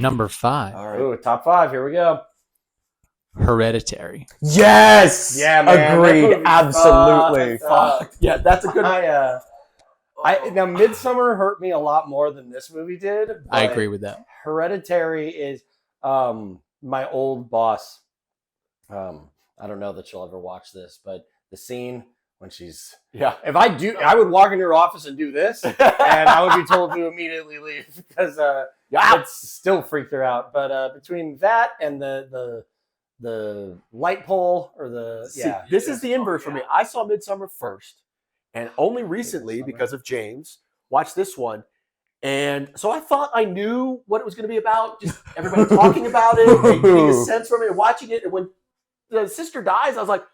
Number 5, All right. Ooh, top 5. Here we go. Hereditary. Yes. Yeah, man. Agreed. Absolutely. Fuck. Yeah, that's a good. Now Midsummer hurt me a lot more than this movie did. I but agree with that. Hereditary is my old boss. I don't know that she'll ever watch this, but the scene when she's if I would walk into her office and do this, and I would be told to immediately leave because it's still freaked her out. But between that and the light pole or This is the inverse for me. I saw Midsummer first, and only recently, because of James, watched this one. And so I thought I knew what it was going to be about. Just everybody talking about it, and getting a sense from it, and watching it. And when the sister dies, I was like,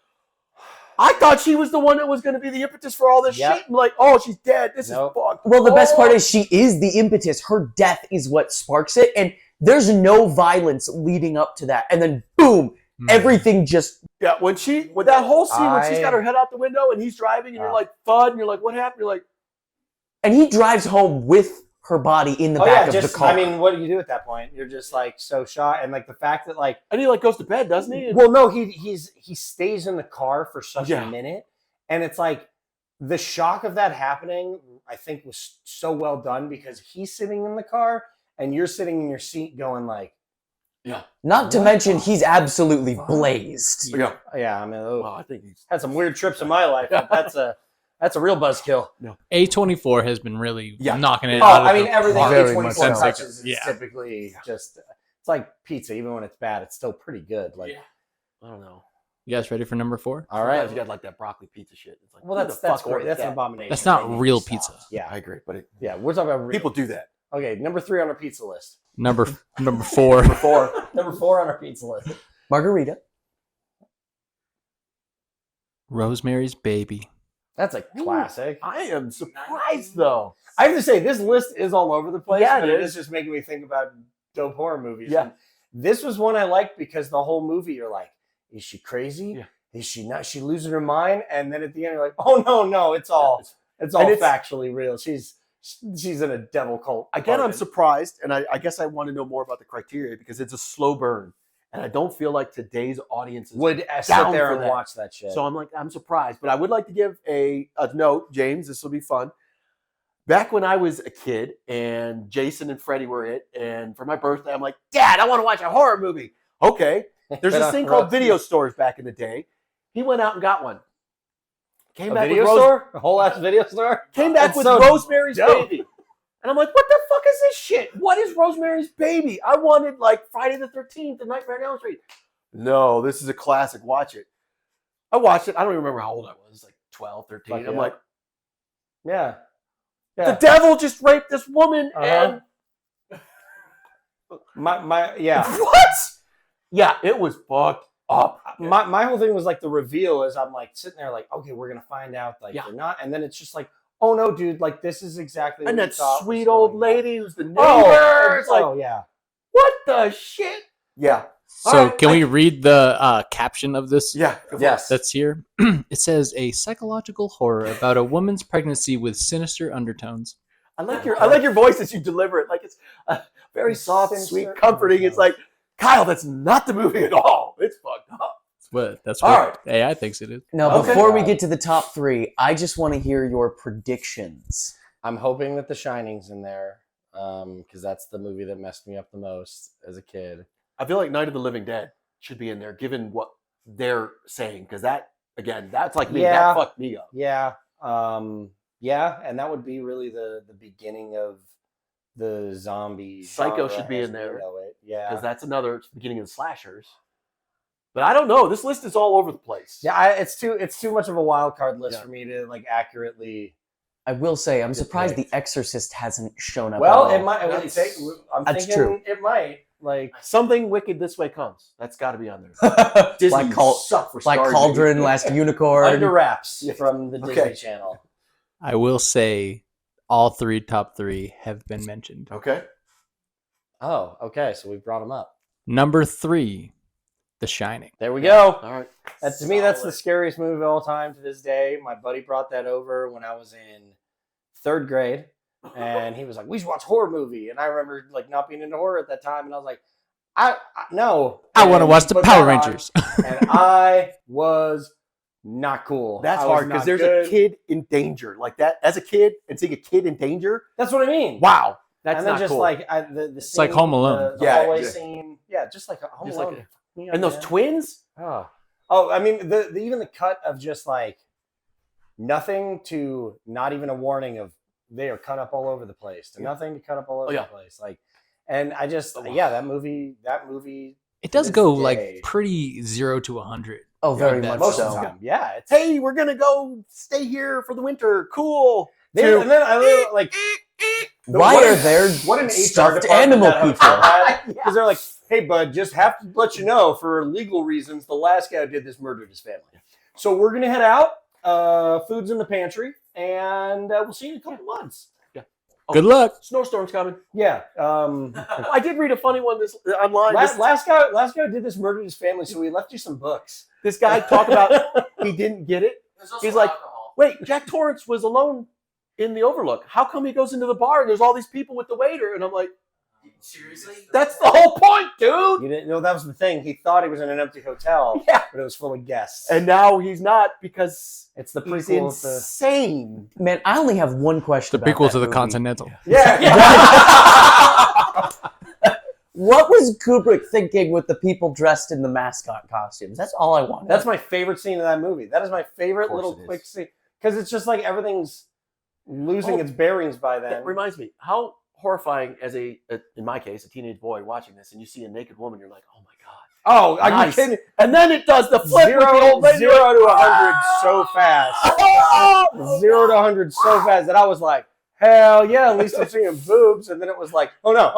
I thought she was the one that was going to be the impetus for all this shit. I'm like, oh, she's dead. This is fucked. Well, the best part is she is the impetus. Her death is what sparks it. And there's no violence leading up to that. And then boom, everything just... Yeah, with that whole scene when she's got her head out the window and he's driving and you're like, thud, and you're like, what happened? You're like... And he drives home with her body in the back of the car. I mean, what do you do at that point? You're just like so shocked, and like the fact that like, and he like goes to bed, doesn't he? Well, no, he stays in the car for such a minute, and it's like the shock of that happening. I think was so well done because he's sitting in the car and you're sitting in your seat, going like, Not to mention he's absolutely blazed. Yeah. I mean, I think he's had some weird trips in my life. But that's a real buzzkill. No. A24 has been really knocking it Oh, out of I mean, the everything park. A24 touches is typically just... It's like pizza. Even when it's bad, it's still pretty good. Like, I don't know. You guys ready for number 4? All right. Sometimes you got like that broccoli pizza shit. It's like, well, that's great. That's an abomination. That's not real pizza. Yeah, I agree. But we're talking about real. People do that. Okay, number 3 on our pizza list. Number 4. Number 4 on our pizza list. Margarita. Rosemary's Baby. That's a classic. I am surprised though. I have to say, this list is all over the place. Yeah, but it it is. is just making me think about dope horror movies. Yeah. And this was one I liked because the whole movie, you're like, is she crazy? Yeah. Is she not? Is she losing her mind? And then at the end, you're like, oh no, it's all factually real. She's in a devil cult. Again, I'm surprised, and I guess I want to know more about the criteria because it's a slow burn, and I don't feel like today's audience would sit down there for and that. watch that shit. So I'm surprised, but I would like to give a note, James. This will be fun. Back when I was a kid, and Jason and Freddie were it, and for my birthday, I'm like, Dad, I want to watch a horror movie. Okay, there's this thing called video stores back in the day. He went out and got one. Came back video with store? A whole ass video store? Came back That's with so Rosemary's dope. Baby. And I'm like, what the fuck is this shit? What is Rosemary's Baby? I wanted like Friday the 13th and Nightmare on Elm Street. No, this is a classic. Watch it. I watched it. I don't even remember how old I was. Like 12, 13. Fuck I'm yeah. like, Yeah. the devil just raped this woman and... What? Yeah, it was fucked up. My whole thing was like the reveal is I'm like sitting there like, okay, we're going to find out like they're not. And then it's just like, oh no, dude, like this is exactly And what we that thought sweet was old going on. lady who's the neighbor. It's like, yeah. what the shit? Yeah. So can we read the caption of this? Yeah. Yes. That's here. It says a psychological horror about a woman's pregnancy with sinister undertones. I like your voice as you deliver it. Like it's very soft, sweet, comforting. It's like, Kyle, that's not the movie at all. It's fucked up. That's All what AI thinks it is. Now, Okay. before we get to the top 3, I just want to hear your predictions. I'm hoping that The Shining's in there because that's the movie that messed me up the most as a kid. I feel like Night of the Living Dead should be in there, given what they're saying. Because that, again, that's like me. Yeah. That fucked me up. Yeah. Yeah, and that would be really the beginning of the zombie Psycho genre should be as in we there. know it. Yeah. Because that's another beginning of slashers. But I don't know. This list is all over the place. Yeah, it's too much of a wild card list for me to like accurately. I will say, I'm surprised The Exorcist hasn't shown up. Well, at all. it might. I'm That's thinking true. it might. Like Something Wicked This Way Comes. That's got to be on there. Disney Black, suck for Black stars, Cauldron, dude. Last Unicorn. Under Wraps Yeah. from the Okay. Disney Channel. I will say all 3 top 3 have been mentioned. Okay. Oh, okay. So we brought them up. Number 3, The Shining. There we go. All right. To me, that's the scariest movie of all time to this day. My buddy brought that over when I was in 3rd grade. and he was like, "We should watch a horror movie." And I remember like not being into horror at that time, and I was like, "I no, I want to And watch he the put Power that on, Rangers. and I was not cool. That's I was hard because not there's good. a kid in danger like that. As a kid, and seeing a kid in danger, That's what I mean. wow, that's and then not just cool. like the It's like scene, Home Alone. the Yeah, hallway yeah. scene, yeah, just like a Home Just like Alone. Yeah, and those man. twins, Oh, I mean, the even the cut of just like nothing to not even a warning of they are cut up all over the place to Yeah. nothing to cut up all over yeah. the place. Like, and I just, Oh. yeah, that movie, It does this go day- like pretty 0 to 100. Oh, very Yeah, much most so. of the time, yeah. It's, hey, we're gonna go stay here for the winter. Cool. To- and then I literally, like, Why what are an- there what an HR stuffed department animal that people? hotel had, because they're like, hey, bud, just have to let you know for legal reasons, the last guy who did this murdered his family. So we're gonna head out. Food's in the pantry, and we'll see you in a couple months. Good luck. Snowstorm's coming. Yeah. I did read a funny one this online. Last guy who did this murdered his family, so we left you some books. This guy talked about he didn't get it. He's like, wait, Jack Torrance was alone in the Overlook. How come he goes into the bar and there's all these people with the waiter? And I'm like, Seriously? that's the whole point, dude. You didn't know that was the thing. He thought he was in an empty hotel, Yeah. but it was full of guests. And now he's not because it's the he's prequel to. insane. Man, I only have one question. The about prequel that to the movie. Continental. Yeah. What was Kubrick thinking with the people dressed in the mascot costumes? That's all I wanted. That's my favorite scene in that movie. That is my favorite course little it is. quick scene because it's just like everything's losing Oh, its bearings by then. That reminds me, how horrifying as in my case, a teenage boy watching this, and you see a naked woman, you're like, oh my god. Oh, are Nice. you kidding? And then it does the flip with the old lady. 0 to 100 so fast. 0 to 100 so fast that I was like, hell yeah, at least I'm seeing boobs. And then it was like, oh no,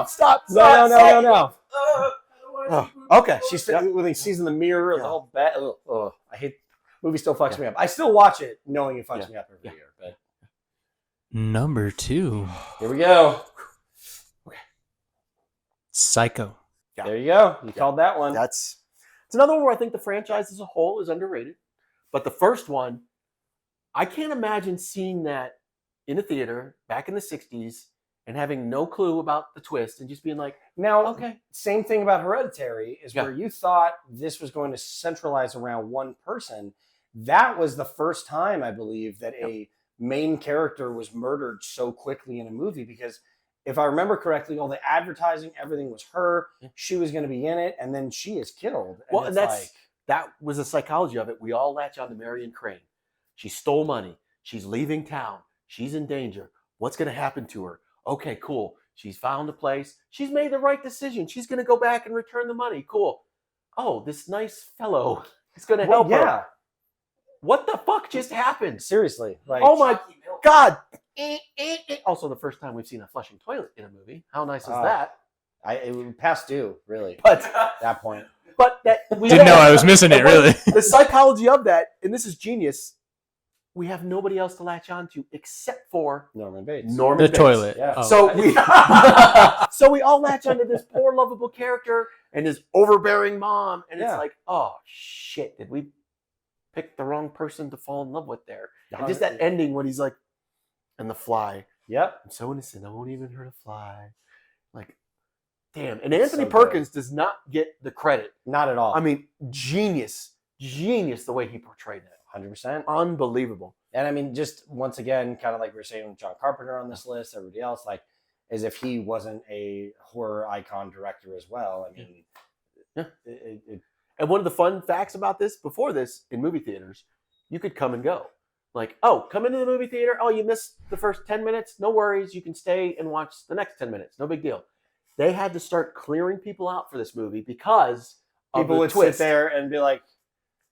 Stop. no. Oh, Okay, she's when he sees in the mirror the whole bat. Oh, I hate movie. Still fucks me up. I still watch it knowing it fucks me up every year. But Number 2, here we go. Psycho. Yeah. There you go. You called that one. It's another one where I think the franchise as a whole is underrated. But the first one, I can't imagine seeing that in a theater back in the 60s and having no clue about the twist and just being like, Now, okay. same thing about Hereditary is Yeah. where you thought this was going to centralize around one person. That was the first time, I believe, that a main character was murdered so quickly in a movie because if I remember correctly, all the advertising, everything was her. She was going to be in it, and then she is killed. Well, and it's that was the psychology of it. We all latch on to Marion Crane. She stole money. She's leaving town. She's in danger. What's going to happen to her? Okay, cool. She's found a place. She's made the right decision. She's going to go back and return the money. Cool. Oh, this nice fellow is going to help her. yeah, What the fuck just happened? seriously. Like, Oh my God. Also, the first time we've seen a flushing toilet in a movie. How nice is that? it was past due, really. But At that point, that we Didn't know I was missing it, really. The psychology of that, and this is genius. We have nobody else to latch on to except for Norman Bates. Norman The Bates. toilet. Yeah. Oh. So we all latch onto this poor lovable character and his overbearing mom, and it's Yeah. like, oh shit, did we pick the wrong person to fall in love with there? And just that ending when he's like, and the fly, Yep. I'm so innocent, I won't even hurt a fly. Like, damn. And Anthony so good. Perkins does not get the credit. Not at all. I mean, genius the way he portrayed that. 100%. Unbelievable. And I mean, just once again, kind of like we were saying with John Carpenter on this list, everybody else, like, as if he wasn't a horror icon director as well. I mean, Yeah. it And one of the fun facts about this, before this, in movie theaters, you could come and go. Like, oh, come into the movie theater. Oh, you missed the first 10 minutes. No worries. You can stay and watch the next 10 minutes. No big deal. They had to start clearing people out for this movie because of people the would twist. sit there and be like,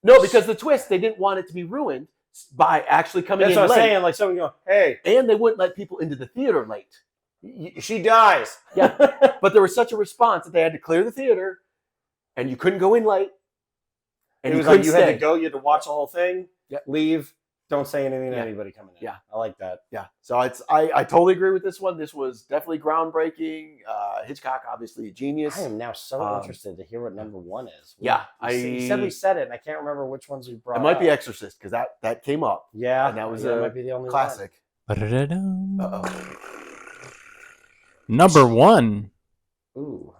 No, because the twist, they didn't want it to be ruined by actually coming that's in what I'm late. saying. Like, someone go, hey, And they wouldn't let people into the theater late. she dies. Yeah. But there was such a response that they had to clear the theater, and you couldn't go in late. And It was couldn't like you had stay. to go, you had to watch the whole thing, Yep. leave, don't say anything to Yeah. anybody coming in. Yeah. I like that. Yeah, so I totally agree with this one. This was definitely groundbreaking. Hitchcock, obviously a genius. I am now so Um, interested to hear what number one is. Yeah, You said we said it, and I can't rember which ones we brought It might be up. Exorcist because that came up. Yeah, and that was yeah, it a might be the only classic. Ba-da-da-dum. Uh-oh. Number 1, Ooh,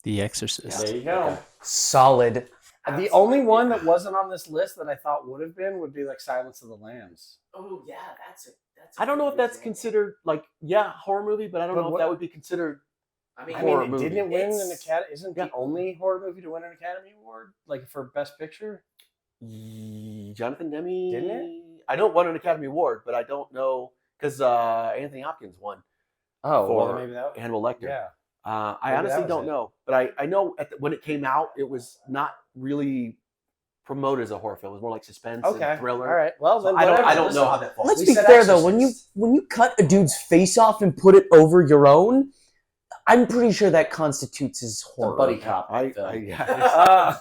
The Exorcist. there you go. Solid. The only one that wasn't on this list that I thought would have been would be like Silence of the Lambs. Oh yeah, that's I don't know if that's considered horror movie, but I don't But know what- if that would be considered. I I Horror mean, movie. didn't it win an It's- Academy? Isn't Yeah. the only horror movie to win an Academy Award, like for Best Picture? Jonathan Demme. Didn't it? I know it won an Academy Award, but I don't know because Anthony Hopkins won Oh, for well, maybe that. Hannibal Lecter. Yeah. I Maybe honestly that was don't it. know, but I know when it came out, it was not really promoted as a horror film. It was more like suspense Okay. and thriller. All right. Well, So then I whatever. don't know how that falls. Let's We be said fair though. When Exorcist. you cut a dude's face off and put it over your own, I'm pretty sure that constitutes as It's a horror. buddy cop. Yeah.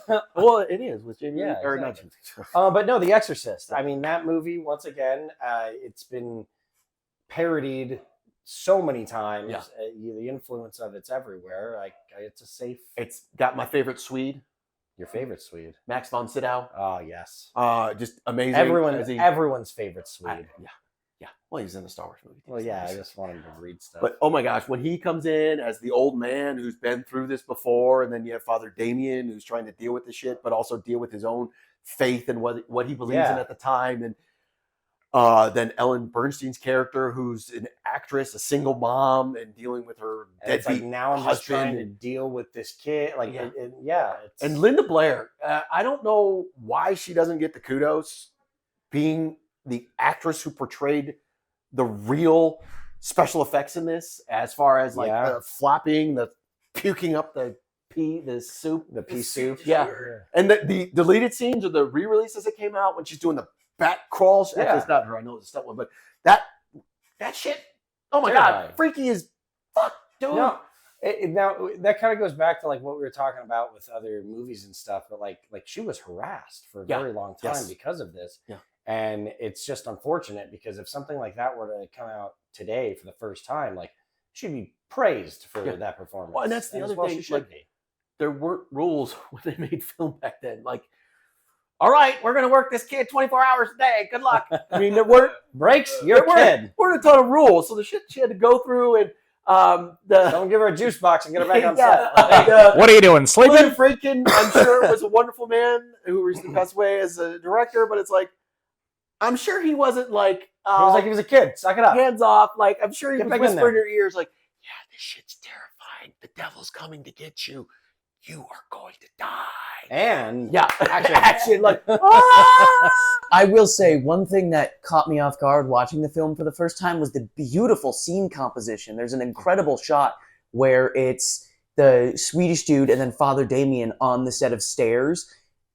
Uh, Well, it is with Jamie. Yeah, or not exactly. Jamie. but no, The Exorcist. I mean, that movie, once again, it's been parodied so many times. Yeah. The influence of it's everywhere. It's a safe. It's got my favorite Swede, Your favorite Swede. Max von Sydow. Oh, yes. Just amazing. as he- Everyone's favorite I- Swede. yeah. Well, he was in the Star Wars movie. Well, yeah, I just wanted to read stuff. But oh my gosh, when he comes in as the old man who's been through this before, and then you have Father Damien who's trying to deal with the shit, but also deal with his own faith and what he believes in Yeah. at the time, and then Ellen Bernstein's character, who's an actress, a single mom, and dealing with her And it's like deadbeat now I'm just husband trying to deal with this kid. Like, Yeah. it's, And Linda Blair, I don't know why she doesn't get the kudos, being the actress who portrayed the real special effects in this, as far as like Yeah. the flopping, the puking up the soup, the pea soup. Yeah. and the deleted scenes or the re-releases that came out when she's doing the back crawls. Actually, Yeah. it's not her. I know it's a stunt one, but that shit. Oh my Terrifying. god, freaky as fuck, dude. No, now that kind of goes back to like what we were talking about with other movies and stuff. But like she was harassed for a Yeah. very long time Yes. because of this. Yeah. And it's just unfortunate because if something like that were to come out today for the first time, like she'd be praised for Yeah. that performance. Well, and that's the as other well thing, she should like, be. There weren't rules when they made film back then. Like, all right, we're gonna work this kid 24 hours a day. Good luck. I mean, there weren't Breaks your there weren't- kid. weren't a ton of rules, so the shit she had to go through, and the Don't give her a juice box and get her back on Yeah. set. What are you doing? Sleeping? William Friedkin, I'm sure, was a wonderful man who recently passed away as a director, but it's like, I'm sure he wasn't like, He was like he was a kid. Suck it up. hands off. Like, I'm sure he Get was back in whispering in there. your ears, like, yeah, this shit's terrifying. The devil's coming to get you. You are going to die. And Yeah, Action. action, like, ah! I will say one thing that caught me off guard watching the film for the first time was the beautiful scene composition. There's an incredible shot where it's the Swedish dude and then Father Damien on the set of stairs,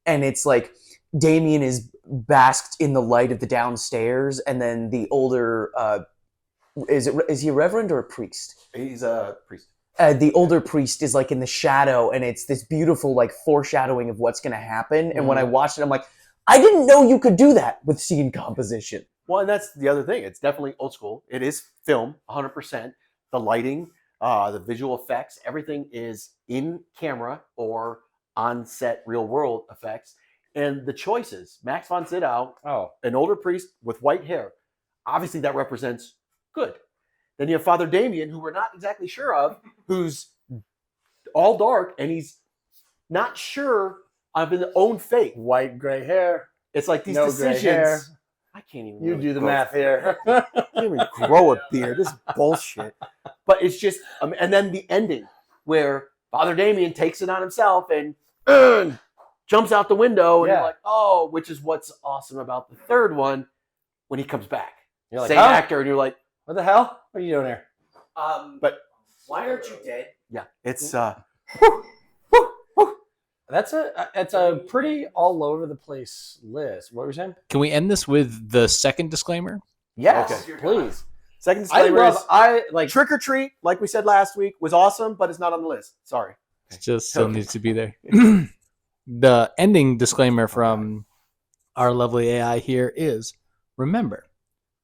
and it's like Damien is basked in the light of the downstairs, and then the older is he a reverend or a priest? He's a priest. The older priest is like in the shadow, and it's this beautiful like foreshadowing of what's going to happen. And when I watched it, I'm like, I didn't know you could do that with scene composition. Well, and that's the other thing. It's definitely old school. It is film, 100%. The lighting, the visual effects, everything is in camera or on set real world effects. And the choices, Max von Sydow, oh, an older priest with white hair, obviously that represents good. Then you have Father Damien, who we're not exactly sure of, who's all dark and he's not sure of his own fate. white gray hair. It's like these No gray hair. decisions. I can't even. You really do the grow- math here. I can't even grow a beard. This is bullshit. But it's just, and then the ending where Father Damien takes it on himself and jumps out the window, and Yeah. you're like, oh, which is what's awesome about the third one when he comes back. You're like, Same huh? actor, and you're like, What the hell? What are you doing here? but why aren't you dead? yeah, it's That's a pretty all over the place list. What were you saying? Can we end this with the second disclaimer? Yes, Okay. please. second I disclaimer is like Trick or Treat, like we said last week, was awesome, but it's not on the list. Sorry. It just still needs to be there. The ending disclaimer from our lovely AI here is, remember,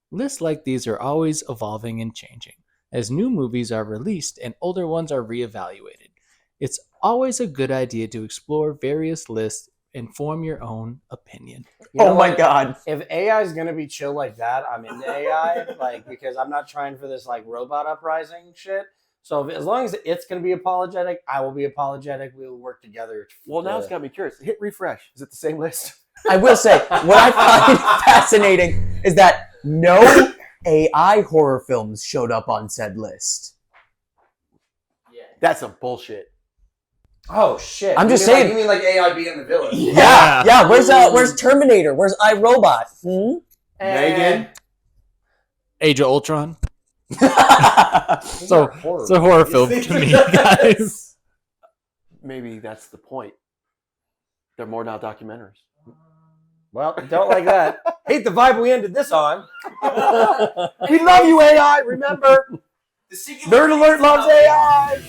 lists like these are always evolving and changing as new movies are released and older ones are reevaluated. It's always a good idea to explore various lists and form your own opinion. You know Oh my what? god. If AI is gonna be chill like that, I'm into AI, like because I'm not trying for this like robot uprising shit. So as long as it's gonna be apologetic, I will be apologetic. We will work together. Well, now it's got me curious. Hit refresh. Is it the same list? I will say, what I find fascinating is that no AI horror films showed up on said list. That's some bullshit. Oh shit! I'm You just mean saying- you mean like AI being the villain? Yeah. Where's Terminator? Where's iRobot? Megan. Age of Ultron. These So are horror it's a horror movies. film to me, guys. Maybe that's the point. They're more now documentaries. Well, don't like that. Hate the vibe we ended this on. We love you, AI. Remember, Nerd Alert loves AI.